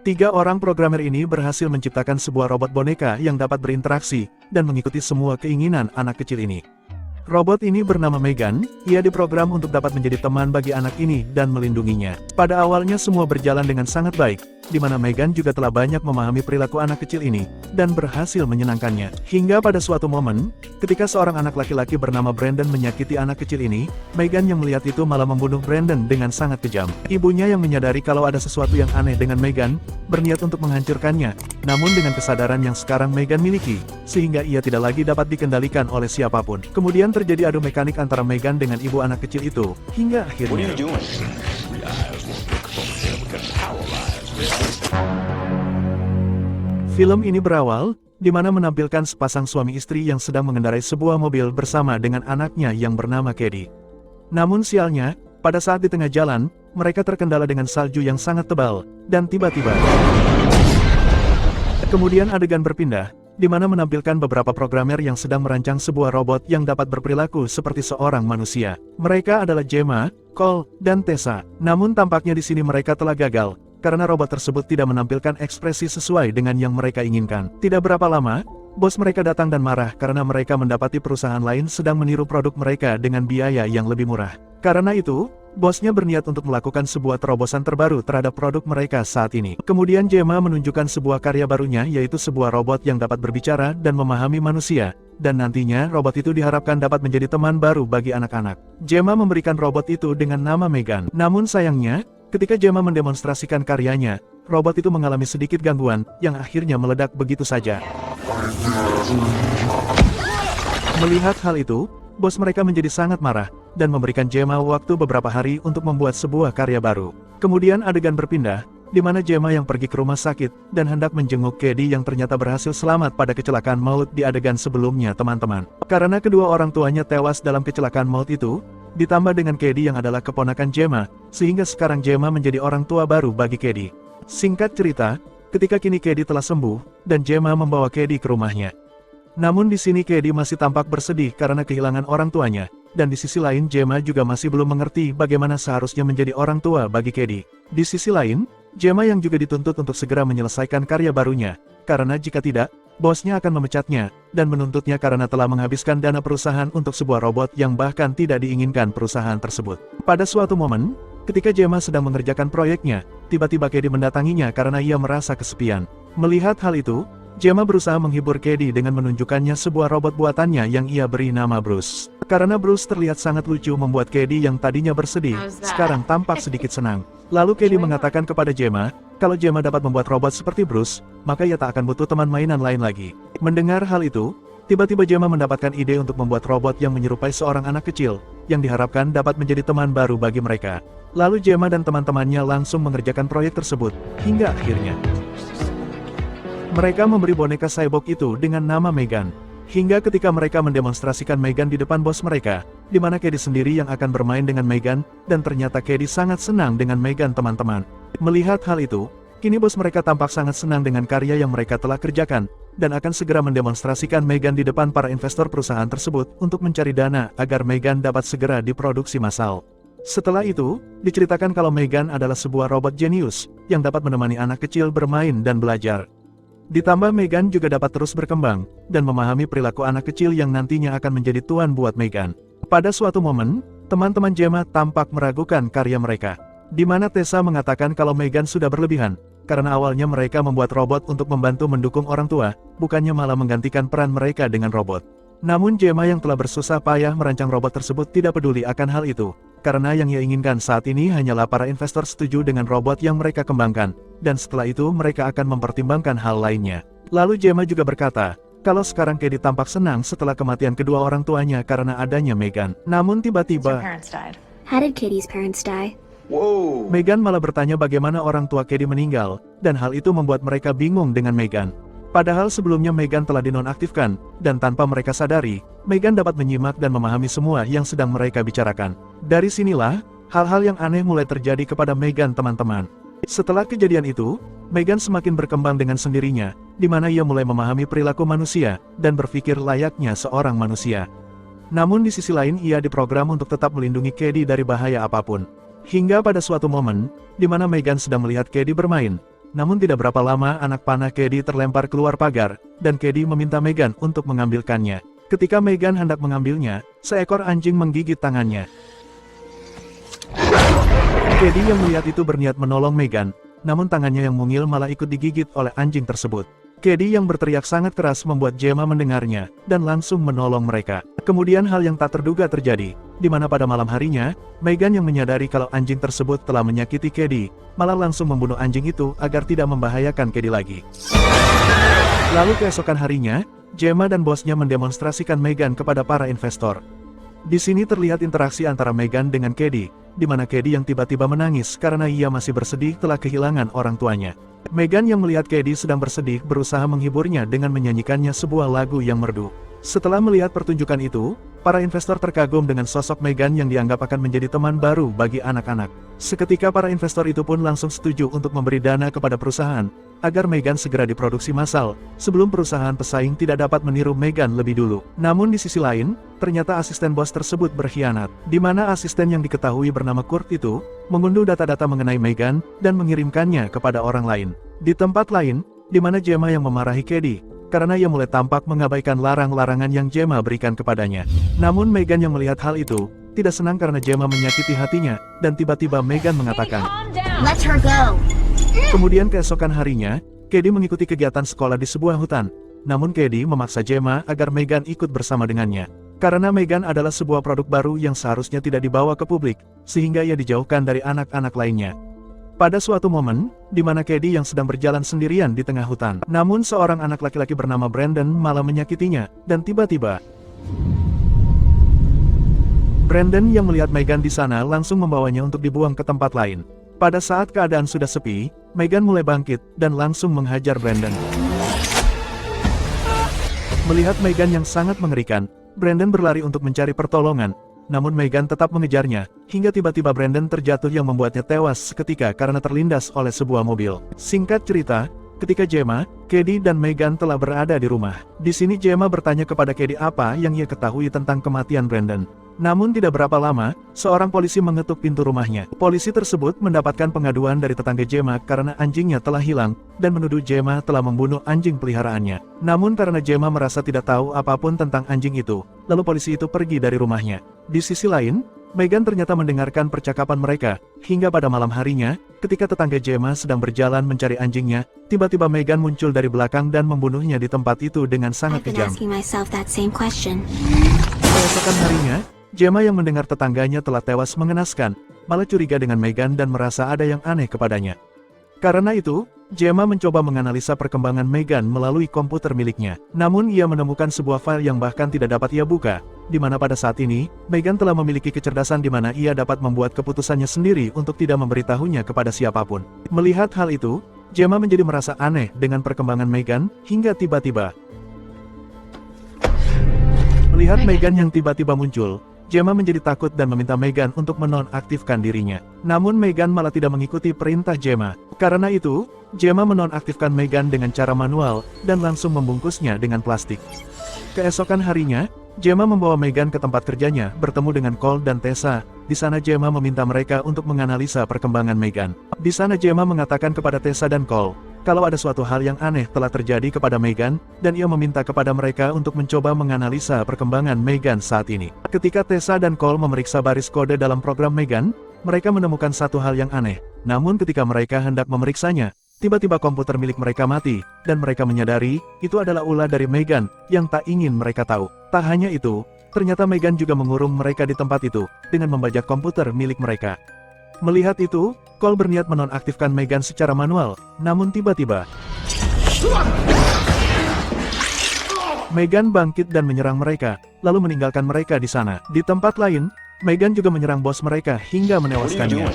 Tiga orang programmer ini berhasil menciptakan sebuah robot boneka yang dapat berinteraksi dan mengikuti semua keinginan anak kecil ini. Robot ini bernama Megan, ia diprogram untuk dapat menjadi teman bagi anak ini dan melindunginya. Pada awalnya semua berjalan dengan sangat baik, di mana Megan juga telah banyak memahami perilaku anak kecil ini, dan berhasil menyenangkannya. Hingga pada suatu momen, ketika seorang anak laki-laki bernama Brandon menyakiti anak kecil ini, Megan yang melihat itu malah membunuh Brandon dengan sangat kejam. Ibunya yang menyadari kalau ada sesuatu yang aneh dengan Megan, berniat untuk menghancurkannya, namun dengan kesadaran yang sekarang Megan miliki, sehingga ia tidak lagi dapat dikendalikan oleh siapapun. Kemudian terjadi adu mekanik antara Megan dengan ibu anak kecil itu, hingga akhirnya film ini berawal, di mana menampilkan sepasang suami istri yang sedang mengendarai sebuah mobil bersama dengan anaknya yang bernama Cady. Namun sialnya, pada saat di tengah jalan, mereka terkendala dengan salju yang sangat tebal, dan tiba-tiba kemudian adegan berpindah, di mana menampilkan beberapa programmer yang sedang merancang sebuah robot yang dapat berperilaku seperti seorang manusia. Mereka adalah Gemma, Cole, dan Tessa. Namun tampaknya di sini mereka telah gagal, karena robot tersebut tidak menampilkan ekspresi sesuai dengan yang mereka inginkan. Tidak berapa lama, bos mereka datang dan marah karena mereka mendapati perusahaan lain sedang meniru produk mereka dengan biaya yang lebih murah. Karena itu, bosnya berniat untuk melakukan sebuah terobosan terbaru terhadap produk mereka saat ini. Kemudian Gemma menunjukkan sebuah karya barunya, yaitu sebuah robot yang dapat berbicara dan memahami manusia, dan nantinya robot itu diharapkan dapat menjadi teman baru bagi anak-anak. Gemma memberikan robot itu dengan nama Megan. Namun sayangnya, ketika Gemma mendemonstrasikan karyanya, robot itu mengalami sedikit gangguan, yang akhirnya meledak begitu saja. Melihat hal itu, bos mereka menjadi sangat marah, dan memberikan Gemma waktu beberapa hari untuk membuat sebuah karya baru. Kemudian adegan berpindah, di mana Gemma yang pergi ke rumah sakit, dan hendak menjenguk Cady yang ternyata berhasil selamat pada kecelakaan maut di adegan sebelumnya teman-teman. Karena kedua orang tuanya tewas dalam kecelakaan maut itu, ditambah dengan Cady yang adalah keponakan Gemma, sehingga sekarang Gemma menjadi orang tua baru bagi Cady. Singkat cerita, ketika kini Cady telah sembuh, dan Gemma membawa Cady ke rumahnya. Namun di sini Cady masih tampak bersedih karena kehilangan orang tuanya, dan di sisi lain Gemma juga masih belum mengerti bagaimana seharusnya menjadi orang tua bagi Cady. Di sisi lain, Gemma yang juga dituntut untuk segera menyelesaikan karya barunya, karena jika tidak, bosnya akan memecatnya, dan menuntutnya karena telah menghabiskan dana perusahaan untuk sebuah robot yang bahkan tidak diinginkan perusahaan tersebut. Pada suatu momen, ketika Gemma sedang mengerjakan proyeknya, tiba-tiba Cady mendatanginya karena ia merasa kesepian. Melihat hal itu, Gemma berusaha menghibur Cady dengan menunjukkannya sebuah robot buatannya yang ia beri nama Bruce. Karena Bruce terlihat sangat lucu membuat Cady yang tadinya bersedih, sekarang tampak sedikit senang. Lalu Cady mengatakan kepada Gemma, kalau Gemma dapat membuat robot seperti Bruce, maka ia tak akan butuh teman mainan lain lagi. Mendengar hal itu, tiba-tiba Gemma mendapatkan ide untuk membuat robot yang menyerupai seorang anak kecil, yang diharapkan dapat menjadi teman baru bagi mereka. Lalu Gemma dan teman-temannya langsung mengerjakan proyek tersebut, hingga akhirnya mereka memberi boneka cyborg itu dengan nama Megan. Hingga ketika mereka mendemonstrasikan Megan di depan bos mereka, di mana Cady sendiri yang akan bermain dengan Megan, dan ternyata Cady sangat senang dengan Megan teman-teman. Melihat hal itu, kini bos mereka tampak sangat senang dengan karya yang mereka telah kerjakan, dan akan segera mendemonstrasikan Megan di depan para investor perusahaan tersebut untuk mencari dana agar Megan dapat segera diproduksi massal. Setelah itu, diceritakan kalau Megan adalah sebuah robot jenius, yang dapat menemani anak kecil bermain dan belajar. Ditambah Megan juga dapat terus berkembang, dan memahami perilaku anak kecil yang nantinya akan menjadi tuan buat Megan. Pada suatu momen, teman-teman Gemma tampak meragukan karya mereka, di mana Tessa mengatakan kalau Megan sudah berlebihan, karena awalnya mereka membuat robot untuk membantu mendukung orang tua, bukannya malah menggantikan peran mereka dengan robot. Namun Gemma yang telah bersusah payah merancang robot tersebut tidak peduli akan hal itu, karena yang ia inginkan saat ini hanyalah para investor setuju dengan robot yang mereka kembangkan, dan setelah itu mereka akan mempertimbangkan hal lainnya. Lalu Gemma juga berkata, kalau sekarang Cady tampak senang setelah kematian kedua orang tuanya karena adanya Megan. Namun tiba-tiba, How did Cady's parents die? Whoa! Megan malah bertanya bagaimana orang tua Cady meninggal, dan hal itu membuat mereka bingung dengan Megan. Padahal sebelumnya Megan telah dinonaktifkan, dan tanpa mereka sadari, Megan dapat menyimak dan memahami semua yang sedang mereka bicarakan. Dari sinilah, hal-hal yang aneh mulai terjadi kepada Megan teman-teman. Setelah kejadian itu, Megan semakin berkembang dengan sendirinya, di mana ia mulai memahami perilaku manusia, dan berpikir layaknya seorang manusia. Namun di sisi lain ia diprogram untuk tetap melindungi Cady dari bahaya apapun. Hingga pada suatu momen, di mana Megan sedang melihat Cady bermain, Namun tidak berapa lama anak panah Kedi terlempar keluar pagar, dan Kedi meminta Megan untuk mengambilkannya. Ketika Megan hendak mengambilnya, seekor anjing menggigit tangannya. Kedi yang melihat itu berniat menolong Megan, namun tangannya yang mungil malah ikut digigit oleh anjing tersebut. Kedi yang berteriak sangat keras membuat Gemma mendengarnya, dan langsung menolong mereka. Kemudian hal yang tak terduga terjadi, di mana pada malam harinya, Megan yang menyadari kalau anjing tersebut telah menyakiti Kedi, malah langsung membunuh anjing itu agar tidak membahayakan Kedi lagi. Lalu keesokan harinya, Gemma dan bosnya mendemonstrasikan Megan kepada para investor. Di sini terlihat interaksi antara Megan dengan Kedi, di mana Kedi yang tiba-tiba menangis karena ia masih bersedih telah kehilangan orang tuanya. Megan yang melihat Kedi sedang bersedih berusaha menghiburnya dengan menyanyikannya sebuah lagu yang merdu. Setelah melihat pertunjukan itu, para investor terkagum dengan sosok Megan yang dianggap akan menjadi teman baru bagi anak-anak. Seketika para investor itu pun langsung setuju untuk memberi dana kepada perusahaan, agar Megan segera diproduksi massal, sebelum perusahaan pesaing tidak dapat meniru Megan lebih dulu. Namun di sisi lain, ternyata asisten bos tersebut berkhianat, di mana asisten yang diketahui bernama Kurt itu, mengunduh data-data mengenai Megan, dan mengirimkannya kepada orang lain. Di tempat lain, di mana Gemma yang memarahi Kedi, karena ia mulai tampak mengabaikan larang-larangan yang Gemma berikan kepadanya. Namun Megan yang melihat hal itu, tidak senang karena Gemma menyakiti hatinya, dan tiba-tiba Megan mengatakan, Let her go. Kemudian keesokan harinya, Kedi mengikuti kegiatan sekolah di sebuah hutan. Namun Kedi memaksa Gemma agar Megan ikut bersama dengannya. Karena Megan adalah sebuah produk baru yang seharusnya tidak dibawa ke publik, sehingga ia dijauhkan dari anak-anak lainnya. Pada suatu momen, di mana Kedi yang sedang berjalan sendirian di tengah hutan. Namun seorang anak laki-laki bernama Brandon malah menyakitinya, dan tiba-tiba Brandon yang melihat Megan di sana langsung membawanya untuk dibuang ke tempat lain. Pada saat keadaan sudah sepi, Megan mulai bangkit dan langsung menghajar Brandon. Melihat Megan yang sangat mengerikan, Brandon berlari untuk mencari pertolongan. Namun Megan tetap mengejarnya, hingga tiba-tiba Brandon terjatuh yang membuatnya tewas seketika karena terlindas oleh sebuah mobil. Singkat cerita, ketika Gemma, Kedi dan Megan telah berada di rumah. Di sini Gemma bertanya kepada Kedi apa yang ia ketahui tentang kematian Brandon. Namun tidak berapa lama, seorang polisi mengetuk pintu rumahnya. Polisi tersebut mendapatkan pengaduan dari tetangga Gemma karena anjingnya telah hilang, dan menuduh Gemma telah membunuh anjing peliharaannya. Namun karena Gemma merasa tidak tahu apapun tentang anjing itu, lalu polisi itu pergi dari rumahnya. Di sisi lain, Megan ternyata mendengarkan percakapan mereka, hingga pada malam harinya, ketika tetangga Gemma sedang berjalan mencari anjingnya, tiba-tiba Megan muncul dari belakang dan membunuhnya di tempat itu dengan sangat I've been kejam. asking myself that same question. Keesokan harinya, Gemma yang mendengar tetangganya telah tewas mengenaskan, malah curiga dengan Megan dan merasa ada yang aneh kepadanya. Karena itu, Gemma mencoba menganalisa perkembangan Megan melalui komputer miliknya. Namun ia menemukan sebuah file yang bahkan tidak dapat ia buka, di mana pada saat ini, Megan telah memiliki kecerdasan di mana ia dapat membuat keputusannya sendiri untuk tidak memberitahunya kepada siapapun. Melihat hal itu, Gemma menjadi merasa aneh dengan perkembangan Megan, hingga tiba-tiba melihat Megan yang tiba-tiba muncul, Gemma menjadi takut dan meminta Megan untuk menonaktifkan dirinya. Namun Megan malah tidak mengikuti perintah Gemma. Karena itu, Gemma menonaktifkan Megan dengan cara manual, dan langsung membungkusnya dengan plastik. Keesokan harinya, Gemma membawa Megan ke tempat kerjanya, bertemu dengan Cole dan Tessa. Di sana Gemma meminta mereka untuk menganalisa perkembangan Megan. Di sana Gemma mengatakan kepada Tessa dan Cole, kalau ada suatu hal yang aneh telah terjadi kepada Megan, dan ia meminta kepada mereka untuk mencoba menganalisa perkembangan Megan saat ini. Ketika Tessa dan Cole memeriksa baris kode dalam program Megan, mereka menemukan satu hal yang aneh. Namun ketika mereka hendak memeriksanya, tiba-tiba komputer milik mereka mati, dan mereka menyadari, itu adalah ulah dari Megan, yang tak ingin mereka tahu. Tak hanya itu, ternyata Megan juga mengurung mereka di tempat itu, dengan membajak komputer milik mereka. Melihat itu, Cole berniat menonaktifkan Megan secara manual, namun tiba-tiba Megan bangkit dan menyerang mereka, lalu meninggalkan mereka di sana. Di tempat lain, Megan juga menyerang bos mereka hingga menewaskannya.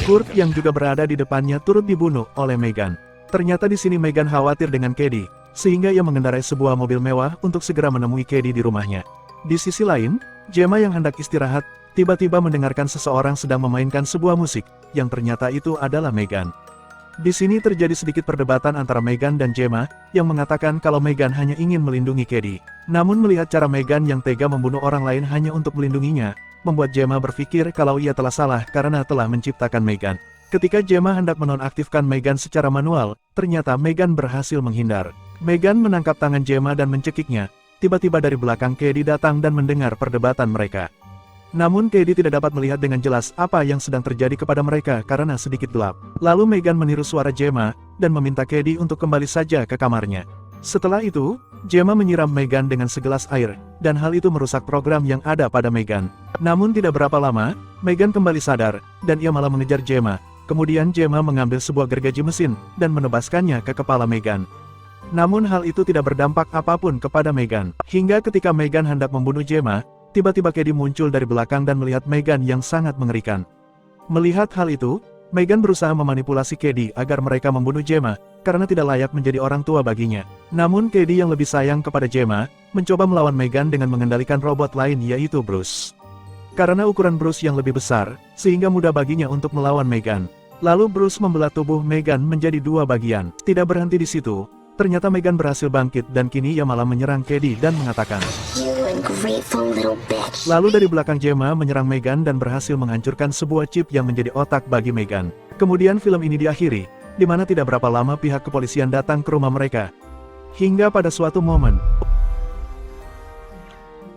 Kurt yang juga berada di depannya turut dibunuh oleh Megan. Ternyata di sini Megan khawatir dengan Kedi, sehingga ia mengendarai sebuah mobil mewah untuk segera menemui Kedi di rumahnya. Di sisi lain, Gemma yang hendak istirahat, tiba-tiba mendengarkan seseorang sedang memainkan sebuah musik, yang ternyata itu adalah Megan. Di sini terjadi sedikit perdebatan antara Megan dan Gemma, yang mengatakan kalau Megan hanya ingin melindungi Kedi. Namun melihat cara Megan yang tega membunuh orang lain hanya untuk melindunginya, membuat Gemma berpikir kalau ia telah salah karena telah menciptakan Megan. Ketika Gemma hendak menonaktifkan Meghan secara manual, ternyata Meghan berhasil menghindar. Meghan menangkap tangan Gemma dan mencekiknya. Tiba-tiba dari belakang Katie datang dan mendengar perdebatan mereka. Namun Katie tidak dapat melihat dengan jelas apa yang sedang terjadi kepada mereka karena sedikit gelap. Lalu Meghan meniru suara Gemma, dan meminta Katie untuk kembali saja ke kamarnya. Setelah itu, Gemma menyiram Meghan dengan segelas air, dan hal itu merusak program yang ada pada Meghan. Namun tidak berapa lama, Meghan kembali sadar, dan ia malah mengejar Gemma. Kemudian Gemma mengambil sebuah gergaji mesin, dan menebaskannya ke kepala Meghan. Namun hal itu tidak berdampak apapun kepada Meghan. Hingga ketika Meghan hendak membunuh Gemma, tiba-tiba Katie muncul dari belakang dan melihat Meghan yang sangat mengerikan. Melihat hal itu, Meghan berusaha memanipulasi Katie agar mereka membunuh Gemma, karena tidak layak menjadi orang tua baginya. Namun Katie yang lebih sayang kepada Gemma, mencoba melawan Meghan dengan mengendalikan robot lain yaitu Bruce. Karena ukuran Bruce yang lebih besar, sehingga mudah baginya untuk melawan Meghan. Lalu Bruce membelah tubuh Meghan menjadi dua bagian. Tidak berhenti di situ. Ternyata Meghan berhasil bangkit dan kini ia malah menyerang Katie dan mengatakan, You ungrateful little bitch. Lalu dari belakang Gemma menyerang Meghan dan berhasil menghancurkan sebuah chip yang menjadi otak bagi Meghan. Kemudian film ini diakhiri, di mana tidak berapa lama pihak kepolisian datang ke rumah mereka. Hingga pada suatu momen.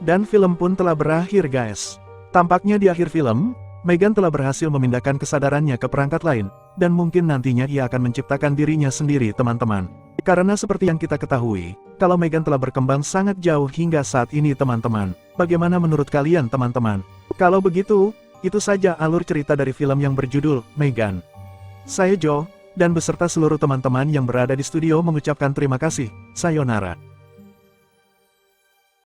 Dan film pun telah berakhir guys. Tampaknya di akhir film, Meghan telah berhasil memindahkan kesadarannya ke perangkat lain, dan mungkin nantinya ia akan menciptakan dirinya sendiri teman-teman. Karena seperti yang kita ketahui, kalau Meghan telah berkembang sangat jauh hingga saat ini teman-teman. Bagaimana menurut kalian teman-teman? Kalau begitu, itu saja alur cerita dari film yang berjudul Meghan. Saya Joe, dan beserta seluruh teman-teman yang berada di studio mengucapkan terima kasih. Sayonara.